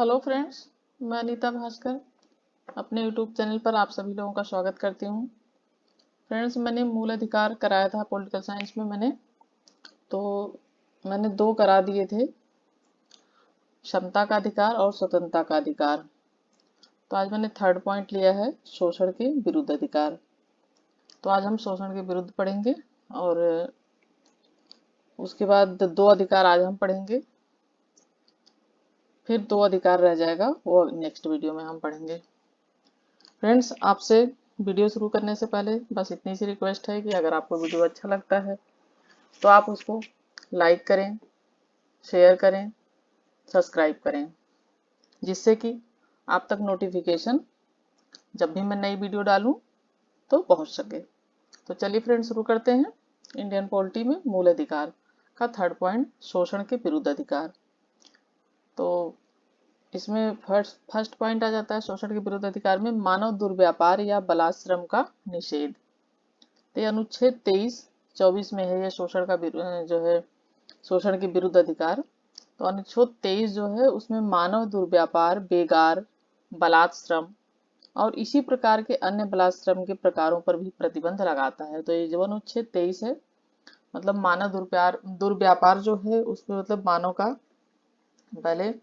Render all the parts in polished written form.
Hello friends, मैं अनीता भास्कर अपने YouTube channel पर आप सभी लोगों का स्वागत करती हूँ। फ्रेंड्स, मैंने मूल अधिकार कराया था पॉलिटिकल साइंस में। मैंने दो करा दिए थे, क्षमता का अधिकार और स्वतंत्रता का अधिकार। तो आज मैंने थर्ड पॉइंट लिया है, शोषण के विरुद्ध अधिकार। तो आज हम शोषण के विरुद्ध पढ़ेंगे और उसके बाद दो अधिकार आज हम पढ़ेंगे, फिर दो अधिकार रह जाएगा, वो नेक्स्ट वीडियो में हम पढ़ेंगे। फ्रेंड्स, आपसे वीडियो शुरू करने से पहले बस इतनी सी रिक्वेस्ट है कि अगर आपको वीडियो अच्छा लगता है तो आप उसको लाइक करें, शेयर करें, सब्सक्राइब करें, जिससे कि आप तक नोटिफिकेशन जब भी मैं नई वीडियो डालूं तो पहुंच सके। तो चलिए फ्रेंड्स, शुरू करते हैं। इंडियन पॉलिटी में मूल अधिकार का थर्ड पॉइंट, शोषण के विरुद्ध अधिकार। तो इसमें फर्स्ट पॉइंट आ जाता है शोषण के विरुद्ध अधिकार में, मानव दुर्व्यापार या बलात्श्रम का निषेध। तो अनुच्छेद 23-24 में है ये शोषण का जो है शोषण के विरुद्ध अधिकार। तो अनुच्छेद 23 जो है उसमें मानव दुर्व्यापार, बेगार, बलात्श्रम और इसी प्रकार के अन्य बलात्श्रम के प्रकारों पर भी प्रतिबंध लगाता है। तो ये जो अनुच्छेद 23 है, मतलब मानव दुर्व्यापार जो है उसमें मतलब मानव का पहले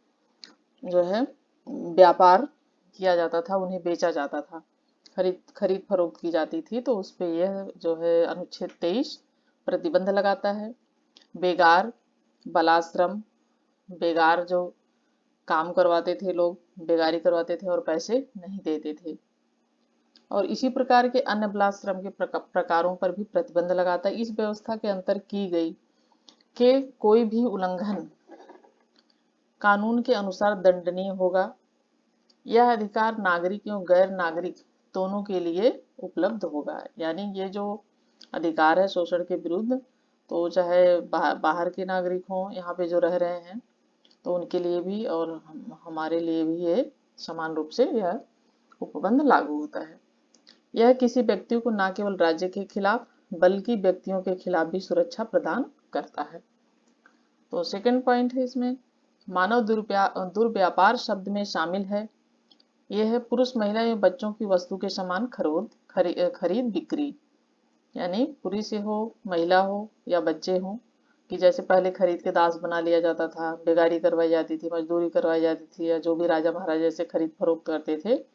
जो है व्यापार किया जाता था, उन्हें बेचा जाता था, खरीद फरोख्त की जाती थी। तो उस पे यह जो है अनुच्छेद 23 प्रतिबंध लगाता है। बेगार, बलाश्रम, बेगार जो काम करवाते थे, लोग बेगारी करवाते थे और पैसे नहीं देते थे, और इसी प्रकार के अन्य बलाश्रम के प्रकारों पर भी प्रतिबंध लगाता है। इस व्यवस्था के अंतर की गई कि कोई भी उल्लंघन कानून के अनुसार दंडनीय होगा। यह अधिकार नागरिक एवं गैर नागरिक दोनों के लिए उपलब्ध होगा। यानी ये जो अधिकार है शोषण के विरुद्ध, तो चाहे बाहर के नागरिक हों, यहाँ पे जो रह रहे हैं, तो उनके लिए भी और हमारे लिए भी ये समान रूप से यह उपबंध लागू होता है। यह किसी व्यक्ति को न केवल राज्य के खिलाफ बल्कि व्यक्तियों के खिलाफ भी सुरक्षा प्रदान करता है। तो सेकंड पॉइंट है इसमें, मानव दुर्व्यापार शब्द में शामिल है यह है पुरुष, महिला एवं बच्चों की वस्तु के समान खरीद बिक्री। यानी पुरुष हो, महिला हो या बच्चे हो, कि जैसे पहले खरीद के दास बना लिया जाता था, बेगारी करवाई जाती थी, मजदूरी करवाई जाती थी, या जो भी राजा महाराजा से खरीद फरोख्त करते थे,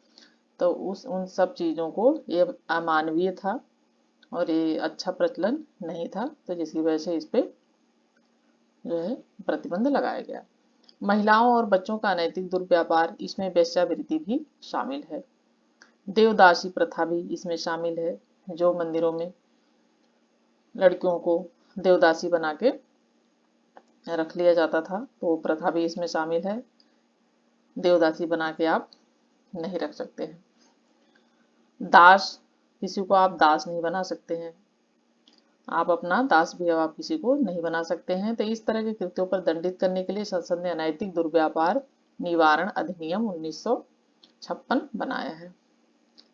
तो उन सब चीज़ों को ये अमानवीय था और ये अच्छा प्रचलन नहीं था। तो जिसकी वजह से इस पे जो है प्रतिबंध लगाया गया। महिलाओं और बच्चों का अनैतिक दुर्व्यापार, इसमें वेश्यावृत्ति भी शामिल है। देवदासी प्रथा भी इसमें शामिल है, जो मंदिरों में लड़कियों को देवदासी बना के रख लिया जाता था, तो वो प्रथा भी इसमें शामिल है। देवदासी बना के आप नहीं रख सकते हैं। दास, किसी को आप दास नहीं बना सकते हैं, आप अपना दास भी आप किसी को नहीं बना सकते हैं। तो इस तरह के कृत्यों पर दंडित करने के लिए संसद ने अनैतिक दुर्व्यापार निवारण अधिनियम 1956 बनाया है।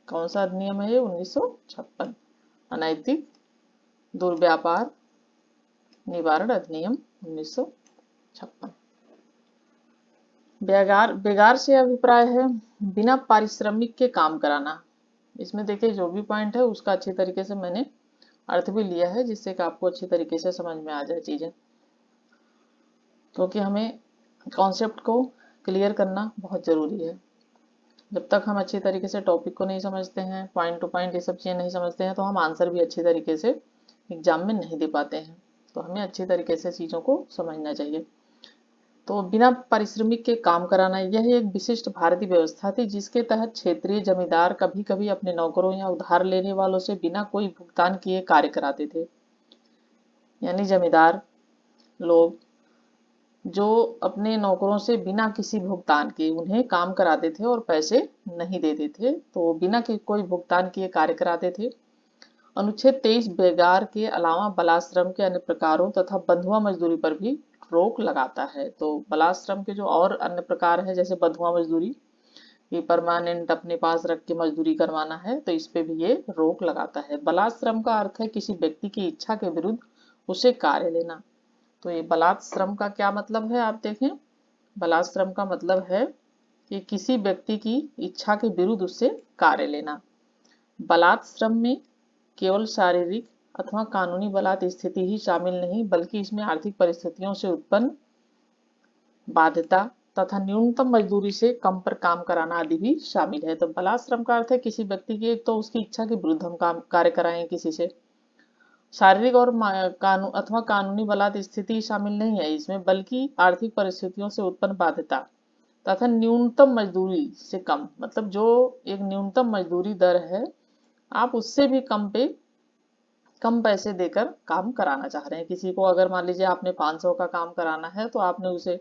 कौन सा अधिनियम है ये? 1956, अनैतिक दुर्व्यापार निवारण अधिनियम 1956। बेगार से अभिप्राय है बिना पारिश्रमिक के काम कराना। इसमें देखिए जो भी पॉइंट है उसका अच्छी तरीके से मैंने अर्थ भी लिया है, जिससे कि आपको अच्छी तरीके से समझ में आ जाए चीजें, क्योंकि हमें कॉन्सेप्ट को क्लियर करना बहुत जरूरी है। जब तक हम अच्छी तरीके से टॉपिक को नहीं समझते हैं, पॉइंट टू पॉइंट ये सब चीज़ें नहीं समझते हैं, तो हम आंसर भी अच्छी तरीके से एग्जाम में नहीं दे पाते हैं। तो हमें अच्छी तरीके से चीज़ों को समझना चाहिए। तो बिना पारिश्रमिक के काम कराना, यह एक विशिष्ट भारतीय व्यवस्था थी जिसके तहत क्षेत्रीय जमींदार कभी कभी अपने नौकरों या उधार लेने वालों से बिना कोई भुगतान किए कार्य कराते थे। यानी जमींदार लोग जो अपने नौकरों से बिना किसी भुगतान के उन्हें काम कराते थे और पैसे नहीं देते थे, तो बिना कोई भुगतान किए कार्य कराते थे। अनुच्छेद 23 बेगार के अलावा बलाश्रम के अन्य प्रकारों तथा बंधुआ मजदूरी पर भी रोक लगाता है। तो बलाश्रम के जो और अन्य प्रकार है, जैसे बंधुआ मजदूरी, ये परमानेंट अपने पास रख के मजदूरी करवाना है, तो इस पे भी ये रोक लगाता है। बलाश्रम का अर्थ है किसी व्यक्ति की इच्छा के विरुद्ध उसे कार्य लेना। तो ये बलात् श्रम का क्या मतलब है, आप देखें। बलात् श्रम का मतलब है कि किसी व्यक्ति की इच्छा के विरुद्ध उससे कार्य लेना। बलात् श्रम में केवल शारीरिक अथवा कानूनी बलात् स्थिति ही शामिल नहीं, बल्कि इसमें आर्थिक परिस्थितियों से उत्पन्न बाध्यता तथा न्यूनतम मजदूरी से कम पर काम कराना आदि भी शामिल है। तो बलात् श्रम का अर्थ है किसी व्यक्ति की तो उसकी इच्छा के विरुद्ध हम काम कार्य कराएं किसी से। शारीरिक और कानून अथवा कानूनी बलात् स्थिति शामिल नहीं है इसमें, बल्कि आर्थिक परिस्थितियों से उत्पन्न बाध्यता तथा न्यूनतम मजदूरी से कम, मतलब जो एक न्यूनतम मजदूरी दर है आप उससे भी कम पैसे देकर काम कराना चाह रहे हैं किसी को। अगर मान लीजिए आपने 500 का काम कराना है तो आपने उसे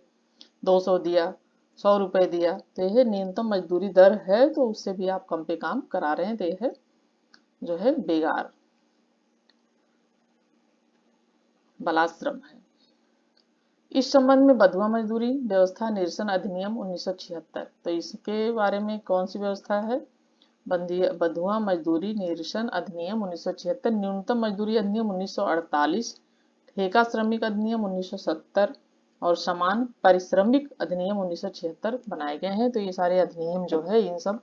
200 दिया, 100 रुपए दिया, तो यह न्यूनतम मजदूरी दर है, तो उससे भी आप कम पे काम करा रहे हैं, तो यह जो है बेगार बलात् श्रम है। इस संबंध में बंधुआ मजदूरी व्यवस्था निरसन अधिनियम 1976, तो इसके बारे में कौन सी व्यवस्था है? बंधुआ मजदूरी निरसन अधिनियम 1976, न्यूनतम मजदूरी अधिनियम 1948, ठेका श्रमिक अधिनियम 1970 और समान पारिश्रमिक अधिनियम 1976 बनाए गए हैं। तो ये सारे अधिनियम जो है इन सब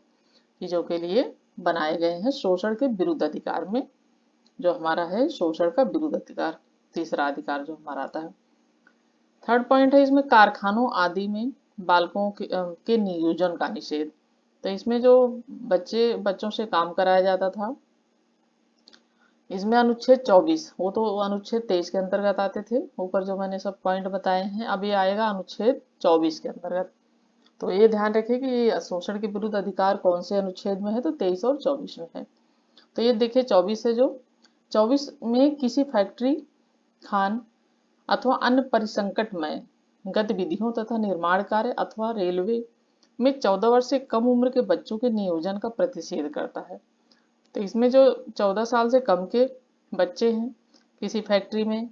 चीजों के लिए बनाए गए हैं शोषण के विरुद्ध अधिकार में। जो हमारा है शोषण का विरुद्ध अधिकार, तीसरा अधिकार जो हमारा आता है। थर्ड पॉइंट है इसमें कारखानों आदि में बालकों के नियोजन का निषेध। तो इसमें जो बच्चों से काम कराया जाता था, इसमें अनुच्छेद 24, वो तो अनुच्छेद 23 के अंतर्गत आते थे, ऊपर जो मैंने सब पॉइंट बताए हैं, अब ये आएगा अनुच्छेद 24 के अंतर्गत। तो ये ध्यान रखें कि शोषण के विरुद्ध अधिकार कौन से अनुच्छेद में है, तो 23 और 24 में है। तो ये देखिए 24 है, जो 24 में किसी फैक्ट्री, खान अथवा अन्य परिसंकटमय गतिविधियों तथा निर्माण कार्य अथवा रेलवे में 14 वर्ष से कम उम्र के बच्चों के नियोजन का प्रतिषेध करता है। तो इसमें जो 14 साल से कम के बच्चे हैं, किसी फैक्ट्री में,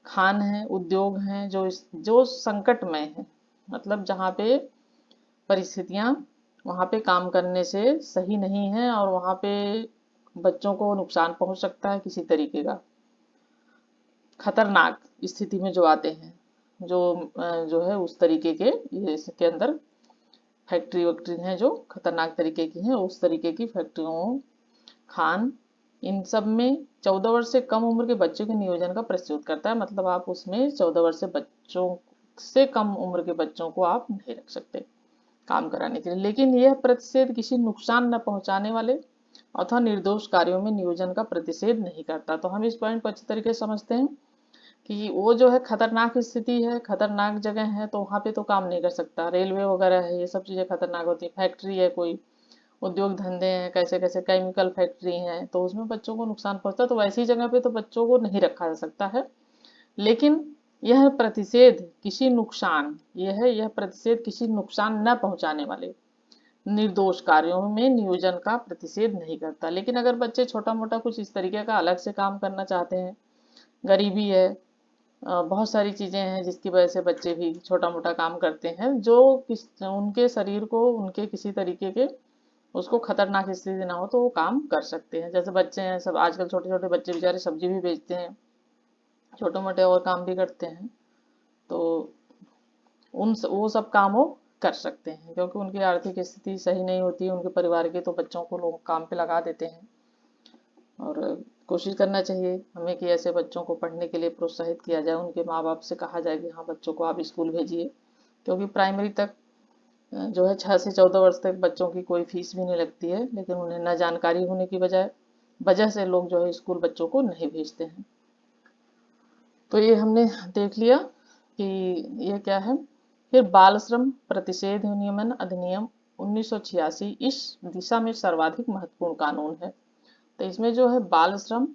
खान है, उद्योग हैं, जो संकटमय है, मतलब जहाँ पे परिस्थितियां वहाँ पे काम करने से सही नहीं है और वहाँ पे बच्चों को नुकसान पहुंच सकता है किसी तरीके का, खतरनाक स्थिति में जो आते हैं, जो है उस तरीके के इसके अंदर फैक्ट्री वैक्ट्री हैं जो खतरनाक तरीके की हैं, उस तरीके की फैक्ट्रियों, खान, इन सब में 14 वर्ष से कम उम्र के बच्चों के नियोजन का प्रस्तुत करता है। मतलब आप उसमें 14 वर्ष से बच्चों से कम उम्र के बच्चों को आप नहीं रख सकते काम कराने के लिए। लेकिन यह प्रतिषेध किसी नुकसान न पहुंचाने वाले अथवा निर्दोष कार्यों में नियोजन का प्रतिषेध नहीं करता। तो हम इस पॉइंट को अच्छी तरीके से समझते हैं कि वो जो है खतरनाक स्थिति है, खतरनाक जगह है, तो वहां पे तो काम नहीं कर सकता। रेलवे वगैरह है, ये सब चीजें खतरनाक होती है। फैक्ट्री है, कोई उद्योग धंधे हैं, कैसे कैसे केमिकल फैक्ट्री हैं, तो उसमें बच्चों को नुकसान पहुंचता है, तो वैसी जगह पे तो बच्चों को नहीं रखा जा सकता है। लेकिन यह प्रतिषेध किसी नुकसान, यह प्रतिषेध किसी नुकसान न पहुंचाने वाले निर्दोष कार्यों में नियोजन का प्रतिषेध नहीं करता। लेकिन अगर बच्चे छोटा मोटा कुछ इस तरीके का अलग से काम करना चाहते हैं, गरीबी है, बहुत सारी चीजें हैं जिसकी वजह से बच्चे भी छोटा मोटा काम करते हैं, जो उनके शरीर को उनके किसी तरीके के उसको खतरनाक स्थिति ना हो तो वो काम कर सकते हैं। जैसे बच्चे हैं सब आजकल, छोटे छोटे बच्चे बेचारे सब्जी भी बेचते हैं, छोटे मोटे और काम भी करते हैं, तो वो सब काम वो कर सकते हैं, क्योंकि उनकी आर्थिक स्थिति सही नहीं होती है उनके परिवार के, तो बच्चों को लोग काम पे लगा देते हैं। और कोशिश करना चाहिए हमें कि ऐसे बच्चों को पढ़ने के लिए प्रोत्साहित किया जाए, उनके माँ बाप से कहा जाए कि हाँ बच्चों को आप स्कूल भेजिए, क्योंकि प्राइमरी तक जो है 6 से 14 वर्ष तक बच्चों की कोई फीस भी नहीं लगती है, लेकिन उन्हें न जानकारी होने की वजह से लोग जो है स्कूल बच्चों को नहीं भेजते हैं। तो ये हमने देख लिया कि ये क्या है। फिर बाल श्रम प्रतिषेध नियमन अधिनियम 1986 इस दिशा में सर्वाधिक महत्वपूर्ण कानून है। तो इसमें जो है बाल श्रम,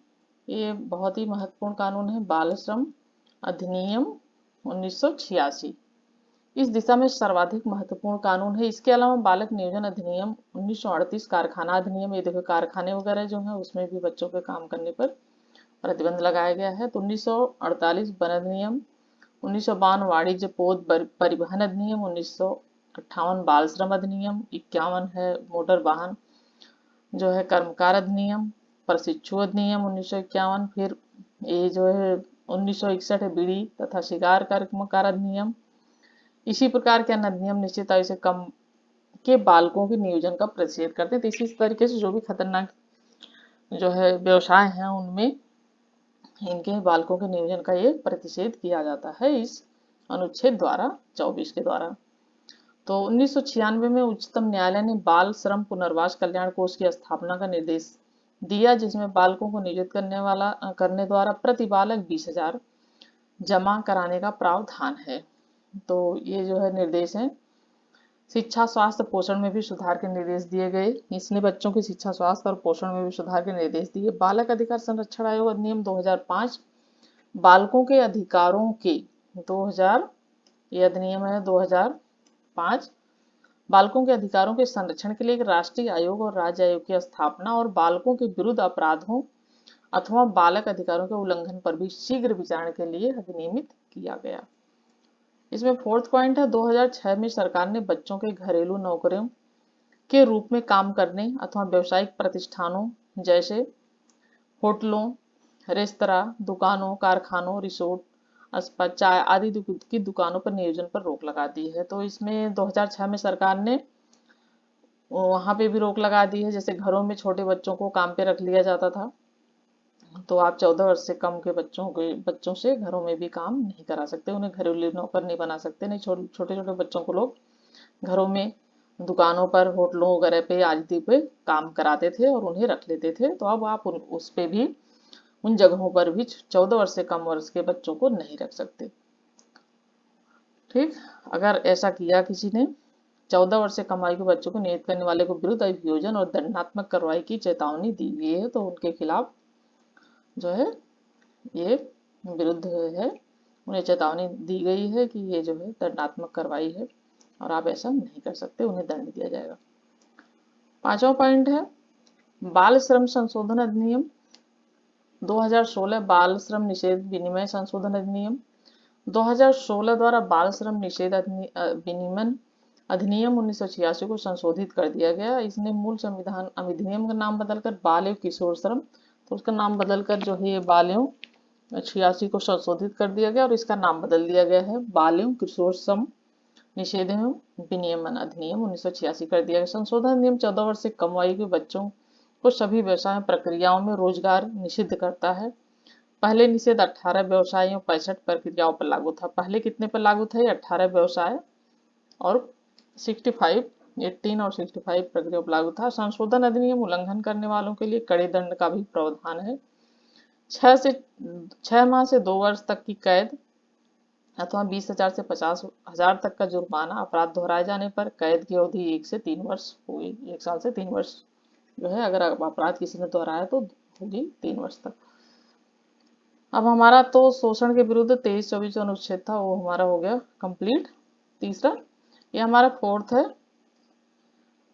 ये बहुत ही महत्वपूर्ण कानून है। बाल श्रम अधिनियम 1986 इस दिशा में सर्वाधिक महत्वपूर्ण कानून है। इसके अलावा बालक नियोजन अधिनियम 1938, कारखाना अधिनियम, ये देखो कारखाने वगैरह जो है उसमें भी बच्चों के काम करने पर प्रतिबंध लगाया गया है। तो 1948 वन अधिनियम, 1952 वाणिज्य पोत परिवहन अधिनियम, 1958 बाल श्रम अधिनियम, 51 है मोटर वाहन जो है कर्मकार अधिनियम, प्रशिक्षु अधिनियम 1951, फिर ये जो है 1961 है बीड़ी तथा शिकार कर्मकार अधिनियम। इसी प्रकार के अन्य अधिनियम निश्चित आयु से कम के बालकों के नियोजन का प्रतिषेध करते हैं। तो इसी तरीके से जो भी खतरनाक जो है व्यवसाय हैं उनमें इनके बालकों के नियोजन का ये प्रतिषेध किया जाता है इस अनुच्छेद द्वारा 24 के द्वारा। तो 1996 में उच्चतम न्यायालय ने बाल श्रम पुनर्वास कल्याण कोष की स्थापना का निर्देश दिया, जिसमें बालकों को नियोजित करने द्वारा प्रति बालक 20,000 जमा कराने का प्रावधान है। तो ये जो है निर्देश है। शिक्षा स्वास्थ्य पोषण में भी सुधार के निर्देश दिए गए। इसने बच्चों की शिक्षा स्वास्थ्य और पोषण में भी सुधार के निर्देश दिए। बालक अधिकार संरक्षण आयोग अधिनियम 2005 बालकों के अधिकारों के 2000 ये अधिनियम है 2005 बालकों के अधिकारों के संरक्षण के लिए एक राष्ट्रीय आयोग और राज्य आयोग की स्थापना और बालकों के विरुद्ध अपराधों अथवा बालक अधिकारों के उल्लंघन पर भी शीघ्र विचारण के लिए अधिनियमित किया गया। इसमें फोर्थ पॉइंट है 2006 में सरकार ने बच्चों के घरेलू नौकरियों के रूप में काम करने अथवा व्यावसायिक प्रतिष्ठानों जैसे होटलों, रेस्तरां, दुकानों, कारखानों, रिसोर्ट, अस्पताल, चाय आदि की दुकानों पर नियोजन पर रोक लगा दी है। तो इसमें 2006 में सरकार ने वहां पे भी रोक लगा दी है। जैसे घरों में छोटे बच्चों को काम पे रख लिया जाता था, तो आप 14 वर्ष से कम के बच्चों से घरों में भी काम नहीं करा सकते, उन्हें घरेलू नौकर नहीं बना सकते। नहीं, छोटे छोटे बच्चों को लोग घरों में, दुकानों पर, होटलों वगैरह पे आदि पे काम कराते थे और उन्हें रख लेते थे। तो अब आप उस पे भी, उन जगहों पर भी 14 वर्ष से कम वर्ष के बच्चों को नहीं रख सकते। ठीक, अगर ऐसा किया किसी ने, 14 वर्ष से कम आयु के बच्चों को नियत करने वाले को विरुद्ध अभियोजन और दंडात्मक कार्रवाई की चेतावनी दी गई है। तो उनके खिलाफ जो है ये विरुद्ध है, उन्हें चेतावनी दी गई है कि ये जो है दंडात्मक कार्रवाई है और आप ऐसा नहीं कर सकते, उन्हें दंड दिया जाएगा। 5वां पॉइंट है बाल श्रम संशोधन अधिनियम 2016 बाल श्रम निषेध विनिमय संशोधन अधिनियम 2016 द्वारा बाल श्रम निषेध विनिमय अधिनियम 1986 को संशोधित कर दिया गया। इसने मूल संविधान अधिनियम का नाम बदलकर बाल एवं किशोर श्रम, तो उसका नाम बदलकर जो है ये बाल एवं 86 को संशोधित कर दिया गया और इसका नाम बदल दिया गया है बाल एवं किशोर श्रम निषेध एवं विनियमन अधिनियम 1986 कर दिया गया। संशोधन अधिनियम 14 वर्ष से कम आयु के बच्चों को सभी व्यवसाय प्रक्रियाओं में रोजगार निषिद्ध करता है। पहले निषेध 18 व्यवसायों 65 प्रक्रियाओं पर लागू था। पहले कितने पर लागू था? 18 व्यवसाय और 18 और 65 प्रक्रियाओं पर लागू था। संशोधन अधिनियम उल्लंघन करने वालों के लिए कड़े दंड का भी प्रावधान है। 6 माह से 2 वर्ष तक की कैद अथवा 20,000 से 50,000 तक का जुर्माना। अपराध दोहराए जाने पर कैद की अवधि 1 से 3 वर्ष होगी। 1 साल से 3 वर्ष जो है, अगर अपराध किसी ने दोहराया तो होगी 3 वर्ष तक। अब हमारा तो शोषण के विरुद्ध 23-24 जो अनुच्छेद था वो हमारा हो गया कंप्लीट। तीसरा, ये हमारा फोर्थ है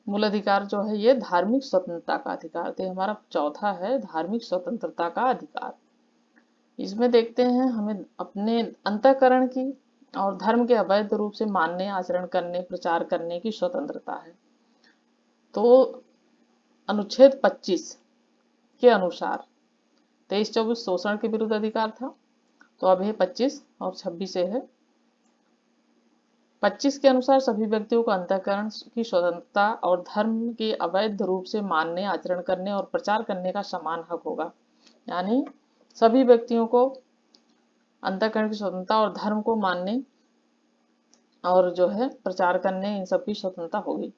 मूल अधिकार जो है ये धार्मिक स्वतंत्रता का अधिकार। तो हमारा चौथा है धार्मिक स्वतंत्रता का अधिकार। इसमें देखते हैं हमें अपने अंतःकरण की और धर्म के अवैध रूप से मानने, आचरण करने, प्रचार करने की स्वतंत्रता है। तो अनुच्छेद 25 के अनुसार 23-24 शोषण के विरुद्ध अधिकार था, तो अब ये 25 और 26 से है। 25 के अनुसार सभी व्यक्तियों को अंतःकरण की स्वतंत्रता और धर्म के अवैध रूप से मानने, आचरण करने और प्रचार करने का समान हक होगा। यानी सभी व्यक्तियों को अंतःकरण की स्वतंत्रता और धर्म को मानने और जो है प्रचार करने, इन सब की स्वतंत्रता होगी।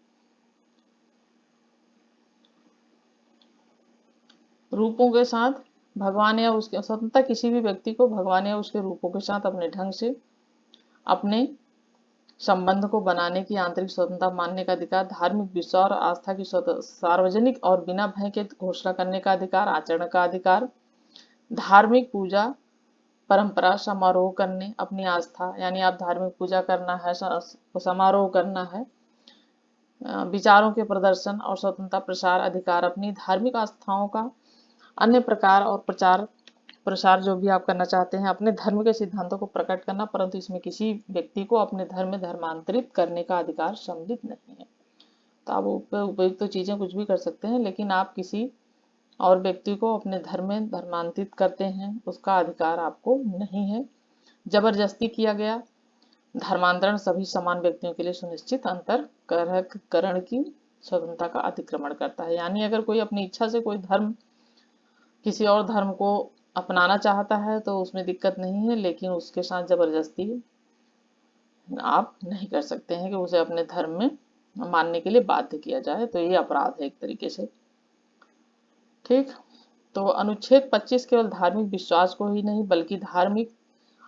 रूपों के साथ भगवान या उसके स्वतंत्रता, किसी भी व्यक्ति को भगवान या उसके रूपों के साथ अपने ढंग से अपने संबंध को बनाने की आंतरिक स्वतंत्रता मानने का अधिकार, धार्मिक विश्वास और आस्था की सार्वजनिक और बिना भय के घोषणा करने का अधिकार, आचरण का अधिकार, धार्मिक पूजा परंपरा समारोह करने, अपनी आस्था यानी आप धार्मिक पूजा करना है, समारोह करना है, विचारों के प्रदर्शन और स्वतंत्रता प्रसार अधिकार, अपनी धार्मिक आस्थाओं का अन्य प्रकार और प्रसार जो भी आप करना चाहते हैं, अपने धर्म के सिद्धांतों को प्रकट करना, परंतु इसमें किसी व्यक्ति को अपने धर्म में धर्मांतरित करने का अधिकार सम्मिलित नहीं है। तो आप उपयुक्त तो चीजें कुछ भी कर सकते हैं, लेकिन आप किसी और व्यक्ति को अपने धर्म में धर्मांतरित करते हैं, उसका अधिकार आपको नहीं है। जबरदस्ती किया गया धर्मांतरण सभी समान व्यक्तियों के लिए सुनिश्चित अंतःकरण की स्वतंत्रता का अतिक्रमण करता है। यानी अगर कोई अपनी इच्छा से कोई धर्म किसी और धर्म को अपनाना चाहता है तो उसमें दिक्कत नहीं है, लेकिन उसके साथ जबरदस्ती आप नहीं कर सकते हैं कि उसे अपने धर्म में मानने के लिए बाध्य किया जाए, तो ये अपराध है एक तरीके से। ठीक, तो अनुच्छेद 25 केवल धार्मिक विश्वास को ही नहीं बल्कि धार्मिक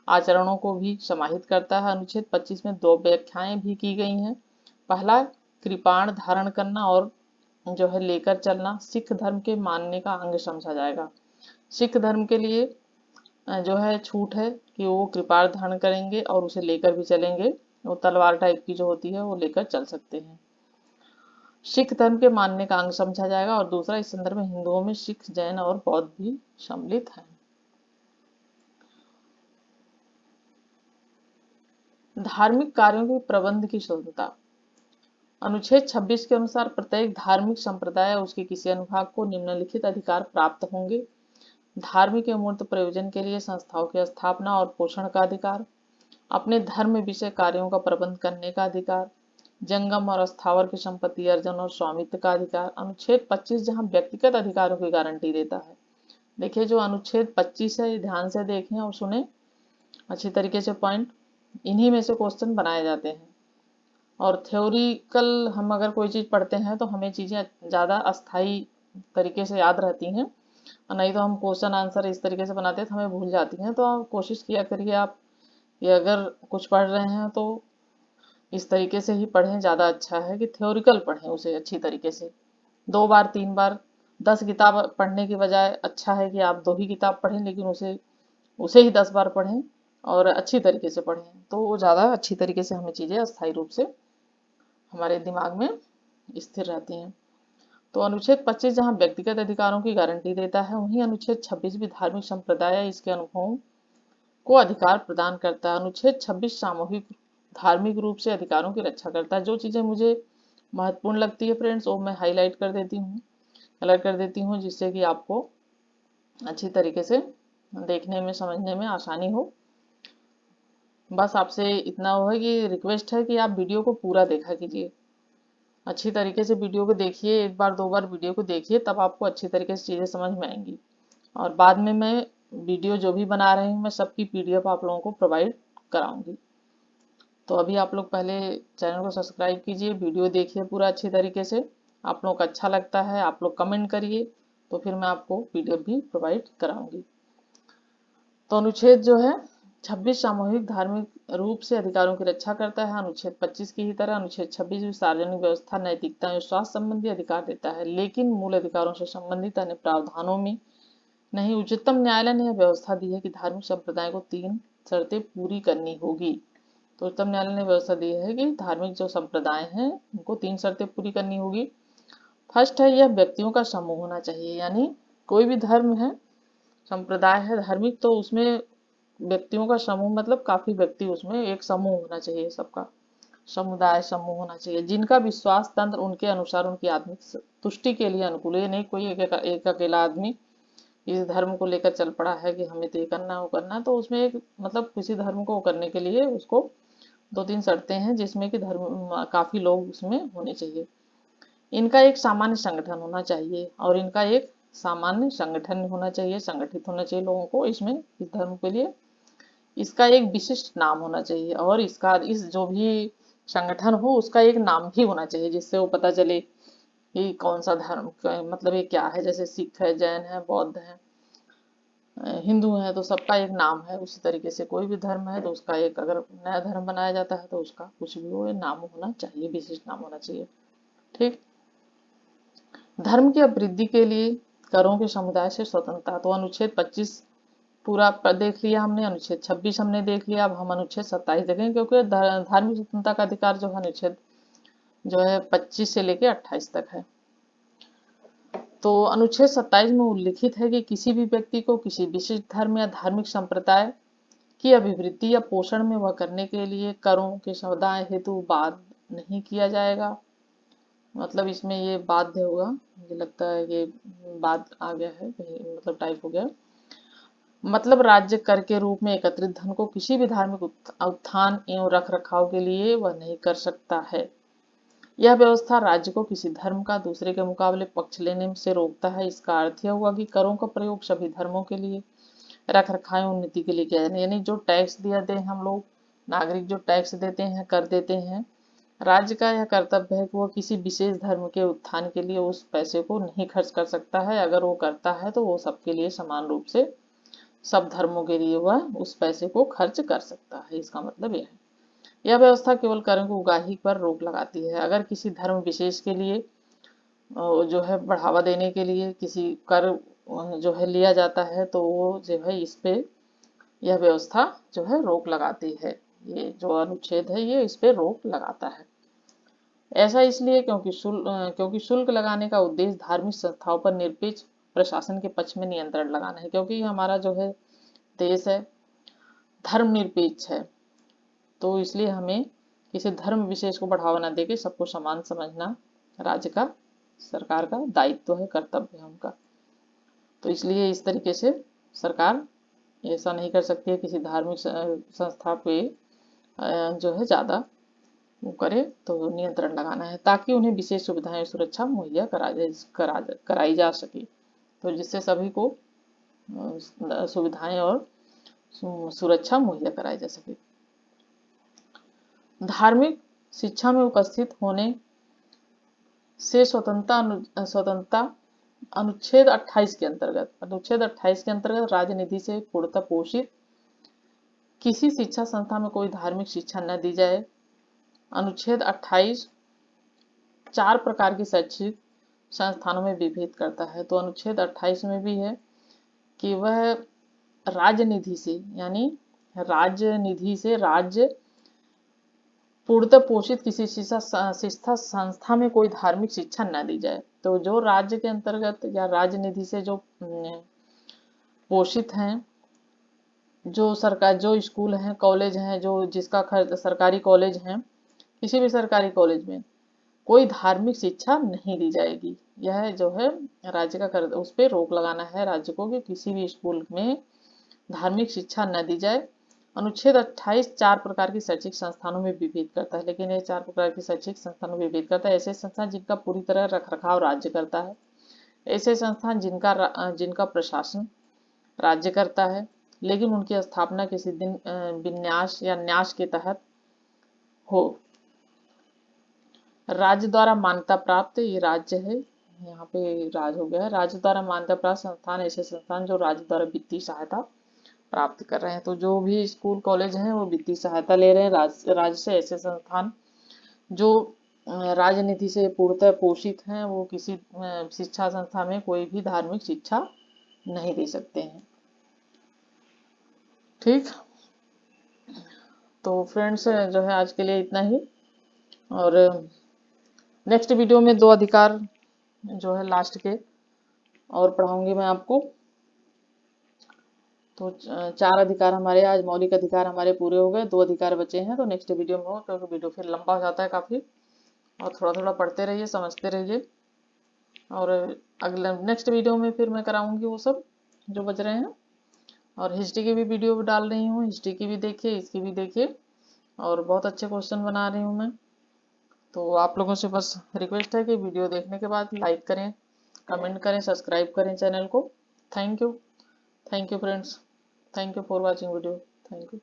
आचरणों को भी समाहित करता है। अनुच्छेद 25 में 2 व्याख्याएं भी की गई हैं। पहला, कृपाण धारण करना और जो है लेकर चलना सिख धर्म के मानने का अंग समझा जाएगा। सिख धर्म के लिए जो है छूट है कि वो कृपाण धारण करेंगे और उसे लेकर भी चलेंगे, वो तलवार टाइप की जो होती है वो लेकर चल सकते हैं। सिख धर्म के मानने का अंग समझा जाएगा। और दूसरा, इस संदर्भ में हिंदुओं में सिख, जैन और बौद्ध भी सम्मिलित हैं। धार्मिक कार्यों के प्रबंध की स्वतंत्रता। अनुच्छेद 26 के अनुसार प्रत्येक धार्मिक संप्रदाय या उसके किसी अनुभाग को निम्नलिखित अधिकार प्राप्त होंगे। धार्मिक एवं मूर्त प्रयोजन के लिए संस्थाओं की स्थापना और पोषण का अधिकार, अपने धर्म विषय कार्यों का प्रबंध करने का अधिकार, जंगम और स्थावर की संपत्ति अर्जन और स्वामित्व का अधिकार। अनुच्छेद 25 जहां व्यक्तिगत अधिकारों की गारंटी देता है। देखिए जो अनुच्छेद 25 है, ये ध्यान से देखें और सुने अच्छी तरीके से पॉइंट, इन्हीं में से क्वेश्चन बनाए जाते हैं। और थ्योरिकल हम अगर कोई चीज़ पढ़ते हैं तो हमें चीज़ें ज़्यादा अस्थाई तरीके से याद रहती हैं, और नहीं तो हम क्वेश्चन आंसर इस तरीके से बनाते हैं तो हमें भूल जाती हैं। तो आप कोशिश किया करिए, आप ये अगर कुछ पढ़ रहे हैं तो इस तरीके से ही पढ़ें, ज़्यादा अच्छा है कि थ्योरिकल पढ़ें उसे अच्छी तरीके से। 2 बार 3 बार 10 किताब पढ़ने की बजाय अच्छा है कि आप 2 ही किताब पढ़ें, लेकिन उसे उसे ही 10 बार पढ़ें और अच्छी तरीके से पढ़ें, तो वो ज़्यादा अच्छी तरीके से हमें चीज़ें अस्थायी रूप से हमारे दिमाग में स्थिर रहती हैं। तो अनुच्छेद 25 जहां व्यक्तिगत अधिकारों की गारंटी देता है, वहीं अनुच्छेद 26 भी धार्मिक संप्रदाय या इसके अनुभवों को अधिकार प्रदान करता है। अनुच्छेद 26 सामूहिक धार्मिक रूप से अधिकारों की रक्षा करता है। जो चीज़ें मुझे महत्वपूर्ण लगती है फ्रेंड्स, वो मैं हाईलाइट कर देती हूँ, कलर कर देती हूँ, जिससे कि आपको अच्छी तरीके से देखने में समझने में आसानी हो। बस आपसे इतना हो है कि रिक्वेस्ट है कि आप वीडियो को पूरा देखा कीजिए, अच्छी तरीके से वीडियो को देखिए, 1 बार 2 बार वीडियो को देखिए, तब आपको अच्छी तरीके से चीज़ें समझ में आएंगी। और बाद में मैं वीडियो जो भी बना रही हूँ मैं सबकी पीडीएफ आप लोगों को प्रोवाइड कराऊंगी। तो अभी आप लोग पहले चैनल को सब्सक्राइब कीजिए, वीडियो देखिए पूरा अच्छी तरीके से। आप लोग को अच्छा लगता है आप लोग कमेंट करिए, तो फिर मैं आपको पीडीएफ भी प्रोवाइड कराऊंगी। तो अनुच्छेद जो है 26 सामूहिक धार्मिक रूप से अधिकारों की रक्षा करता है। अनुच्छेद 25 की ही तरह अनुच्छेद 26 भी सार्वजनिक व्यवस्था, नैतिकता और स्वास्थ्य संबंधी अधिकार देता है, लेकिन मूल अधिकारों से संबंधित अन्य प्रावधानों में नहीं। उच्चतम न्यायालय ने यह व्यवस्था दी है कि धार्मिक संप्रदाय को 3 शर्तें पूरी करनी होगी। तो उच्चतम न्यायालय ने व्यवस्था दी है कि धार्मिक जो संप्रदाय हैं उनको 3 शर्तें पूरी करनी होगी। फर्स्ट है, यह व्यक्तियों का समूह होना चाहिए, यानी कोई भी धर्म है, संप्रदाय है धार्मिक, तो उसमें व्यक्तियों का समूह मतलब काफी व्यक्ति, उसमें एक समूह होना चाहिए, सबका समुदाय समूह होना चाहिए, जिनका विश्वास तंत्र उनके अनुसार उनकी आत्मिक तुष्टि के लिए अनुकूल है। नहीं कोई एक अकेला आदमी इस धर्म को लेकर चल पड़ा है कि हमें तो ये करना है वो करना है, तो उसमें एक मतलब किसी धर्म को करने के लिए उसको 2-3 शर्तें हैं, जिसमें कि धर्म काफी लोग उसमें होने चाहिए। इनका एक सामान्य संगठन होना चाहिए, और इनका एक सामान्य संगठन होना चाहिए, संगठित होना चाहिए लोगों को इसमें, इस धर्म के लिए। इसका एक विशिष्ट नाम होना चाहिए, और इसका इस जो भी संगठन हो उसका एक नाम भी होना चाहिए, जिससे वो पता चले कि कौन सा धर्म मतलब ये क्या है। जैसे सिख है, जैन है, बौद्ध है, हिंदू है, तो सबका एक नाम है। उसी तरीके से कोई भी धर्म है तो उसका एक, अगर नया धर्म बनाया जाता है तो उसका कुछ भी वो नाम होना चाहिए, विशिष्ट नाम होना चाहिए। ठीक, धर्म की अभिवृद्धि के लिए करों के समुदाय से स्वतंत्रता। तो अनुच्छेद 25 पूरा देख लिया हमने, अनुच्छेद 26 हमने देख लिया, अब हम अनुच्छेद 27 देखेंगे, क्योंकि धार्मिक स्वतंत्रता का अधिकार जो है अनुच्छेद जो है 25 से लेके 28 तक है। तो अनुच्छेद 27 में उल्लिखित है कि किसी भी व्यक्ति को किसी विशिष्ट धर्म या धार्मिक संप्रदाय की अभिवृद्धि या पोषण में वह करने के लिए करों के समुदाय हेतु बाध्य नहीं किया जाएगा। मतलब इसमें ये बाध्य होगा, मुझे लगता है ये बाद आ गया है कहीं, मतलब टाइप हो गया। मतलब राज्य कर के रूप में एकत्रित धन को किसी भी धार्मिक उत्थान एवं रख रखाव के लिए वह नहीं कर सकता है। यह व्यवस्था राज्य को किसी धर्म का दूसरे के मुकाबले पक्ष लेने से रोकता है। इसका अर्थ यह हुआ कि करों का प्रयोग सभी धर्मों के लिए रख रखाव उन्नति के लिए किया जाए, यानी जो टैक्स देते हैं हम लोग नागरिक, जो टैक्स देते हैं, कर देते हैं, राज्य का यह कर्तव्य है कि वो किसी विशेष धर्म के उत्थान के लिए उस पैसे को नहीं खर्च कर सकता है। अगर वो करता है तो वो सबके लिए समान रूप से, सब धर्मों के लिए वह उस पैसे को खर्च कर सकता है। इसका मतलब यह है। यह व्यवस्था केवल करों की उगाही पर रोक लगाती है। अगर किसी धर्म विशेष के लिए जो है बढ़ावा देने के लिए किसी कर जो है लिया जाता है तो वो जो है इस पे यह व्यवस्था जो है रोक लगाती है। ये जो अनुच्छेद है ये इस पे रोक लगाता है। ऐसा इसलिए क्योंकि शुल्क लगाने का उद्देश्य धार्मिक संस्थाओं पर निरपेक्ष प्रशासन के पक्ष में नियंत्रण लगाना है, क्योंकि हमारा जो है देश है धर्मनिरपेक्ष है, तो इसलिए हमें किसी धर्म विशेष को बढ़ावा न देके सबको समान समझना राज्य का, सरकार का दायित्व है, कर्तव्य है उनका। तो इसलिए इस तरीके से सरकार ऐसा नहीं कर सकती है किसी धार्मिक संस्था पे जो है ज़्यादा वो करे, तो नियंत्रण लगाना है ताकि उन्हें विशेष सुविधाएं सुरक्षा मुहैया कराई जा सके, तो जिससे सभी को सुविधाएं और सुरक्षा मुहैया कराई जा सके। धार्मिक शिक्षा में उपस्थित होने से स्वतंत्रता अनुच्छेद 28 के अंतर्गत राजनीति से पूर्णतः पोषित किसी शिक्षा संस्था में कोई धार्मिक शिक्षा न दी जाए। अनुच्छेद 28 4 प्रकार की शैक्षिक संस्थानों में विभेद करता है। तो अनुच्छेद 28 में भी है कि वह राजनिधि से, यानी राजनिधि से राज्य पूर्णतः पोषित किसी शिक्षा संस्था में कोई धार्मिक शिक्षा न दी जाए। तो जो राज्य के अंतर्गत या राजनिधि से जो पोषित हैं, जो सरकार, जो स्कूल हैं, कॉलेज हैं, जो जिसका खर्च सरकारी कॉलेज हैं, किसी भी सरकारी कॉलेज में कोई धार्मिक शिक्षा नहीं दी जाएगी। यह जो है राज्य का उस पर रोक लगाना है राज्य को कि किसी भी स्कूल में धार्मिक शिक्षा न दी जाए। अनुच्छेद 28 4 प्रकार की शैक्षिक संस्थानों में विभेद करता है, लेकिन ये 4 प्रकार की शैक्षिक संस्थानों में विभेद करता है। ऐसे संस्थान जिनका पूरी तरह रख रखाव राज्य करता है, ऐसे संस्थान जिनका प्रशासन राज्य करता है, लेकिन उनकी स्थापना किसी दिन विन्यास या न्यास के तहत हो, राज्य द्वारा मान्यता प्राप्त, ये राज्य है, यहाँ पे राज हो गया है, राज्य द्वारा मान्यता प्राप्त संस्थान ऐसे संस्थान जो राज्य द्वारा वित्तीय सहायता प्राप्त कर रहे हैं। तो जो भी स्कूल कॉलेज हैं वो वित्तीय सहायता ले रहे हैं राज्य से। ऐसे संस्थान जो राजनीति से पूर्णतः पोषित हैं वो किसी शिक्षा संस्था में कोई भी धार्मिक शिक्षा नहीं दे सकते हैं। ठीक, तो फ्रेंड्स जो है आज के लिए इतना ही, और नेक्स्ट वीडियो में 2 अधिकार जो है लास्ट के और पढ़ाऊंगी मैं आपको। तो 4 अधिकार हमारे आज मौलिक अधिकार हमारे पूरे हो गए, 2 अधिकार बचे हैं, तो नेक्स्ट वीडियो में हो, क्योंकि वीडियो फिर लंबा हो जाता है काफ़ी, और थोड़ा थोड़ा पढ़ते रहिए, समझते रहिए, और अगले नेक्स्ट वीडियो में फिर मैं कराऊंगी वो सब जो बच रहे हैं। और हिस्ट्री की भी वीडियो डाल रही हूँ, हिस्ट्री की भी देखिए, इसकी भी देखिए, और बहुत अच्छे क्वेश्चन बना रही हूँ मैं। तो आप लोगों से बस रिक्वेस्ट है कि वीडियो देखने के बाद लाइक करें, कमेंट करें, सब्सक्राइब करें चैनल को। Thank you friends, thank you for watching video, thank you.